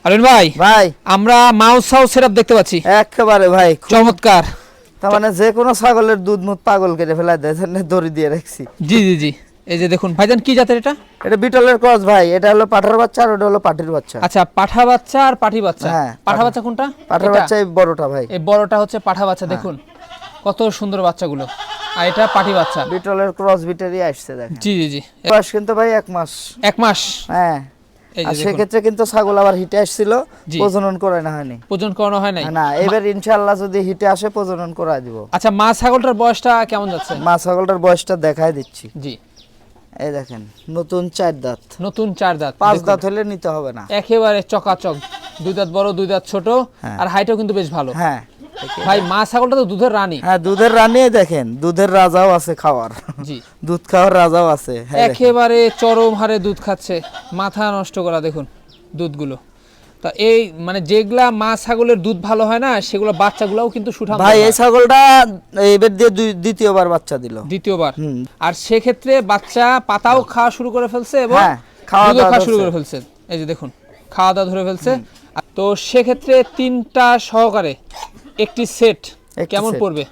আলিন ভাই ভাই আমরা মাউস হাউস সেটআপ দেখতে পাচ্ছি একেবারে ভাই চমৎকার। তার মানে যে কোনো ছাগলের দুধ মুখ পাগল করে ফেলা দেয় জন্য দড়ি দিয়ে রাখছি। জি জি জি, এই যে দেখুন ভাইজান, কি জাতের এটা? এটা বিটলের ক্রস ভাই, এটা হলো পাঠার বাচ্চা আর ওটা হলো পাটির বাচ্চা। আচ্ছা, পাঠা বাচ্চা আর পাঠি বাচ্চা। হ্যাঁ, পাঠা বাচ্চা কোনটা? পাঠার এটা? বাচ্চা এই বড়টা ভাই। এই বড়টা হচ্ছে পাঠা বাচ্চা, দেখুন কত সুন্দর বাচ্চাগুলো। আর এটা পাঠি বাচ্চা। বিটলের ক্রস বিটারই আসছে দেখেন। জি জি জি, বয়স কিন্তু ভাই 1 মাস। 1 মাস। হ্যাঁ, এই আর যে দেখুন, সেক্ষেত্রে কিন্তু ছাগল আবার হিটে আসছিল, জি। প্রজনন করে না হয়নি। ওজন করানো হয় নাই। না, এবার ইনশাআল্লাহ যদি হিটে আসে প্রজনন করায় দিব। আচ্ছা, মা ছাগলটার বয়সটা কেমন যাচ্ছে? মা ছাগলটার বয়সটা দেখাই দিচ্ছি। জি, এই দেখেন, নতুন 4 দাঁত। নতুন 4 দাঁত। 5 দেখুন, দাঁত হলে নিতে হবে না। একেবারে চকাচক, 2 দাঁত বড় 2 দাঁত ছোট। হ্যাঁ। আর হাইটও কিন্তু বেশ ভালো। হ্যাঁ ভাই, মা ছাগলটা তো দুধের রানী। হ্যাঁ, দুধের রানী দেখেন, দুধের রাজাও আছে খাওয়ার। জি, দুধ খাওয়ার রাজাও আছে। হ্যাঁ দেখেন। একেবারে চরম হারে দুধ খাচ্ছে, মাথা নষ্ট করা দেখুন দুধগুলো। তা এই মানে যেগুলা মা ছাগলের দুধ ভালো হয় না, সেগুলো বাচ্চাগুলোও কিন্তু সুঠাম ভাই হয়। এই ছাগলটা এবার দিয়ে দ্বিতীয়বার বাচ্চা দিল। দ্বিতীয়বার। হুম। আর সেক্ষেত্রে বাচ্চা পাতাও খাওয়া শুরু করে ফেলছে এবং হ্যাঁ, খাওয়া দুধও দাওয়া খাওয়া শুরু ধরছে। করে ফেলছে। এই যে দেখুন, খাওয়া দাওয়া ধরে ফেলছে। তো সেক্ষেত্রে 3টা সহকারে একটি সেট একটি কেমন set। পড়বে?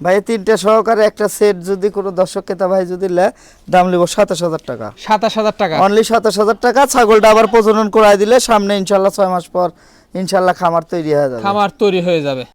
ভাই 3টে সহকারে একটা সেট যদি কোনো দর্শক ক্রেতা ভাই যদি নেয়, দাম লিব 27,000 টাকা। 27,000 টাকা। অনলি 27,000 টাকা। ছাগলটা আবার প্রজনন করায় দিলে সামনে ইনশাল্লাহ 6 মাস পর ইনশাল্লাহ খামার তৈরি হয়ে যাবে। খামার তৈরি হয়ে যাবে।